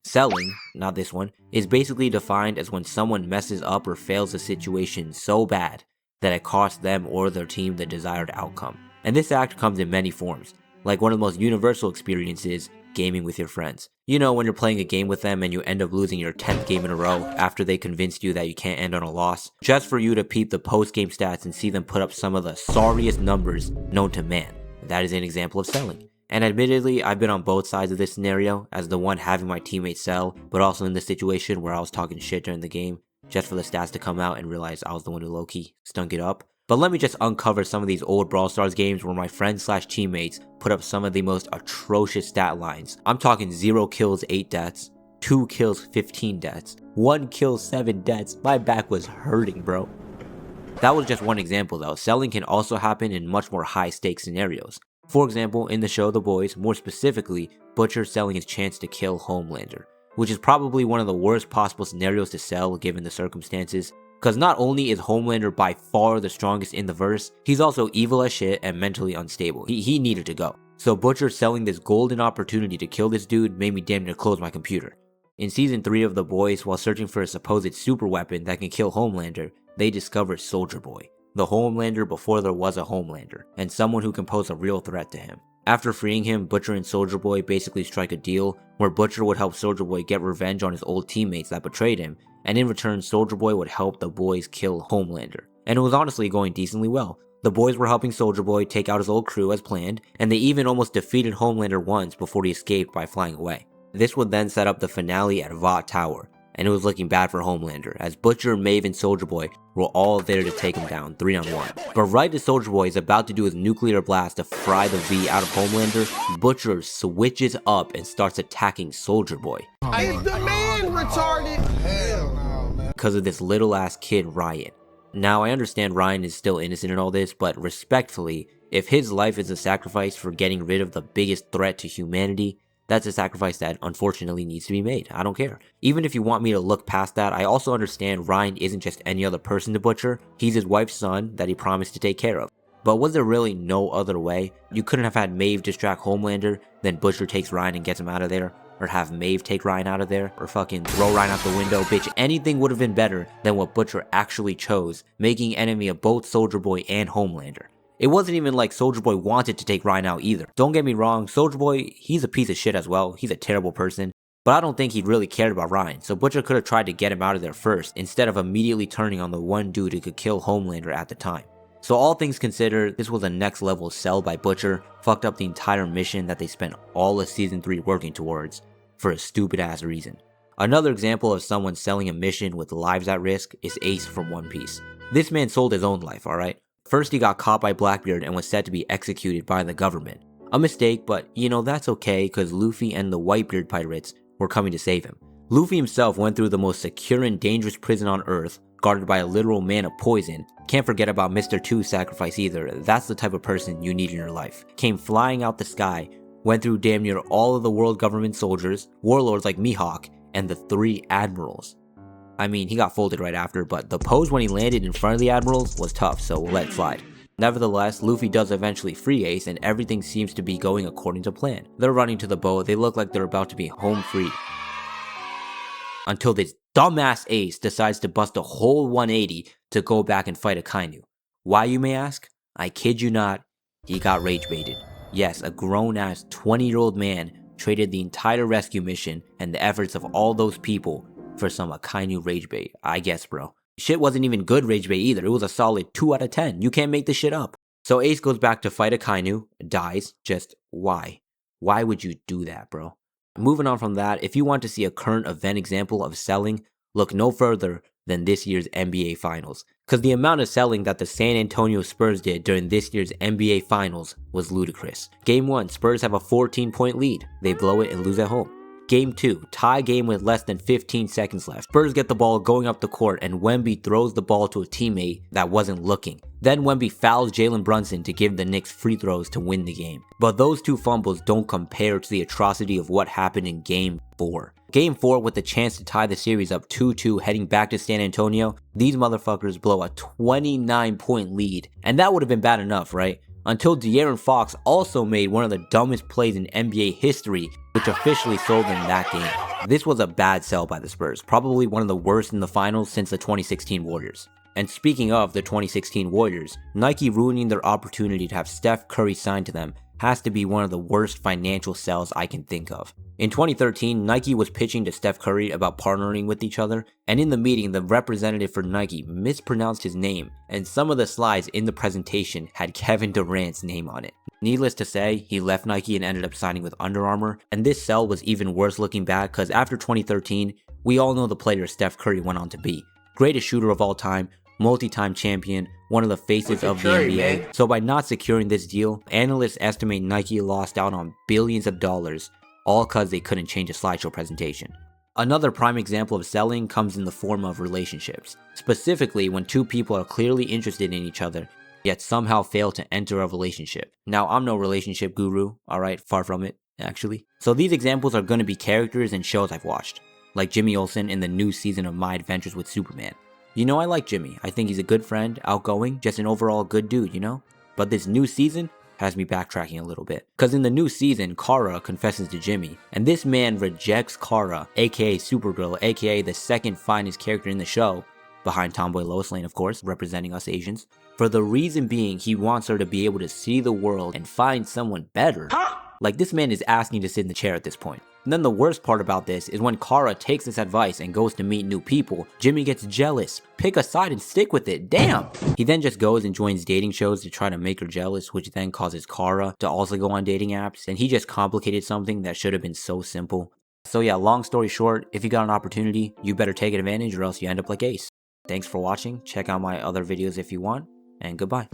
Selling, not this one, is basically defined as when someone messes up or fails a situation so bad that it costs them or their team the desired outcome. And this act comes in many forms, like one of the most universal experiences, gaming with your friends. You know, when you're playing a game with them and you end up losing your 10th game in a row after they convinced you that you can't end on a loss, just for you to peep the post-game stats and see them put up some of the sorriest numbers known to man. That is an example of selling. And admittedly, I've been on both sides of this scenario, as the one having my teammates sell, but also in the situation where I was talking shit during the game, just for the stats to come out and realize I was the one who low-key stunk it up. But let me just uncover some of these old Brawl Stars games where my friends / teammates put up some of the most atrocious stat lines. I'm talking 0 kills 8 deaths, 2 kills 15 deaths, 1 kill 7 deaths. My back was hurting, bro. That was just one example though. Selling can also happen in much more high stakes scenarios. For example, in the show The Boys, more specifically, Butcher selling his chance to kill Homelander, which is probably one of the worst possible scenarios to sell given the circumstances, because not only is Homelander by far the strongest in the verse, he's also evil as shit and mentally unstable. He needed to go. So Butcher selling this golden opportunity to kill this dude made me damn near close my computer. In season 3 of The Boys, while searching for a supposed super weapon that can kill Homelander, they discover Soldier Boy, the Homelander before there was a Homelander, and someone who can pose a real threat to him. After freeing him, Butcher and Soldier Boy basically strike a deal where Butcher would help Soldier Boy get revenge on his old teammates that betrayed him, and in return Soldier Boy would help the boys kill Homelander. And it was honestly going decently well. The boys were helping Soldier Boy take out his old crew as planned, and they even almost defeated Homelander once before he escaped by flying away. This would then set up the finale at Vought Tower, and it was looking bad for Homelander, as Butcher, Maeve, and Soldier Boy were all there to take him down 3-on-1. But right as Soldier Boy is about to do his nuclear blast to fry the V out of Homelander, Butcher switches up and starts attacking Soldier Boy. Is the man retarded? Hell no, man. Because of this little ass kid Ryan. Now I understand Ryan is still innocent in all this, but respectfully, if his life is a sacrifice for getting rid of the biggest threat to humanity, that's a sacrifice that unfortunately needs to be made. I don't care. Even if you want me to look past that, I also understand Ryan isn't just any other person to butcher. He's his wife's son that he promised to take care of. But was there really no other way? You couldn't have had Maeve distract Homelander, then Butcher takes Ryan and gets him out of there, or have Maeve take Ryan out of there, or fucking throw Ryan out the window, bitch. Anything would have been better than what Butcher actually chose, making enemy of both Soldier Boy and Homelander. It wasn't even like Soldier Boy wanted to take Ryan out either. Don't get me wrong, Soldier Boy, he's a piece of shit as well. He's a terrible person. But I don't think he really cared about Ryan, so Butcher could have tried to get him out of there first, instead of immediately turning on the one dude who could kill Homelander at the time. So all things considered, this was a next level sell by Butcher, fucked up the entire mission that they spent all of season 3 working towards, for a stupid ass reason. Another example of someone selling a mission with lives at risk is Ace from One Piece. This man sold his own life, alright? First he got caught by Blackbeard and was set to be executed by the government. A mistake, but you know that's okay because Luffy and the Whitebeard pirates were coming to save him. Luffy himself went through the most secure and dangerous prison on Earth, guarded by a literal man of poison. Can't forget about Mr. 2's sacrifice either. That's the type of person you need in your life. Came flying out the sky, went through damn near all of the world government soldiers, warlords like Mihawk, and the 3 admirals. I mean, he got folded right after, but the pose when he landed in front of the admirals was tough, so we'll let it slide. Nevertheless, Luffy does eventually free Ace, and everything seems to be going according to plan. They're running to the boat, they look like they're about to be home free. Until this dumbass Ace decides to bust a whole 180 to go back and fight Akainu. Why, you may ask? I kid you not, he got rage baited. Yes, a grown-ass 20-year-old man traded the entire rescue mission and the efforts of all those people for some Akainu rage bait, I guess, bro. Shit wasn't even good rage bait either, it was a solid 2 out of 10, you can't make this shit up. So Ace goes back to fight Akainu, dies, just why? Why would you do that, bro? Moving on from that, if you want to see a current event example of selling, look no further than this year's NBA Finals. Cause the amount of selling that the San Antonio Spurs did during this year's NBA Finals was ludicrous. Game 1, Spurs have a 14-point lead, they blow it and lose at home. Game 2, tie game with less than 15 seconds left. Spurs get the ball going up the court and Wemby throws the ball to a teammate that wasn't looking. Then Wemby fouls Jalen Brunson to give the Knicks free throws to win the game. But those 2 fumbles don't compare to the atrocity of what happened in Game 4. Game 4, with the chance to tie the series up 2-2 heading back to San Antonio, these motherfuckers blow a 29-point lead. And that would have been bad enough, right? until De'Aaron Fox also made one of the dumbest plays in NBA history, which officially sold them that game. This was a bad sell by the Spurs, probably one of the worst in the finals since the 2016 Warriors. And speaking of the 2016 Warriors, Nike ruining their opportunity to have Steph Curry signed to them has to be one of the worst financial sells I can think of. In 2013, Nike was pitching to Steph Curry about partnering with each other, and in the meeting, the representative for Nike mispronounced his name, and some of the slides in the presentation had Kevin Durant's name on it. Needless to say, he left Nike and ended up signing with Under Armour, and this sell was even worse looking back because after 2013, we all know the player Steph Curry went on to be. Greatest shooter of all time, multi-time champion, one of the faces of the NBA. Man. So by not securing this deal, analysts estimate Nike lost out on billions of dollars, all cause they couldn't change a slideshow presentation. Another prime example of selling comes in the form of relationships, specifically when two people are clearly interested in each other, yet somehow fail to enter a relationship. Now, I'm no relationship guru, alright, far from it, actually. So these examples are going to be characters and shows I've watched, like Jimmy Olsen in the new season of My Adventures with Superman. You know, I like Jimmy. I think he's a good friend, outgoing, just an overall good dude, you know? But this new season has me backtracking a little bit. Cause in the new season, Kara confesses to Jimmy, and this man rejects Kara, aka Supergirl, aka the second finest character in the show, behind Tomboy Lois Lane of course, representing us Asians, for the reason being he wants her to be able to see the world and find someone better. Like, this man is asking to sit in the chair at this point. And then the worst part about this is when Kara takes this advice and goes to meet new people, Jimmy gets jealous. Pick a side and stick with it, damn! He then just goes and joins dating shows to try to make her jealous, which then causes Kara to also go on dating apps, and he just complicated something that should have been so simple. So yeah, long story short, if you got an opportunity, you better take advantage or else you end up like Ace. Thanks for watching, check out my other videos if you want, and goodbye.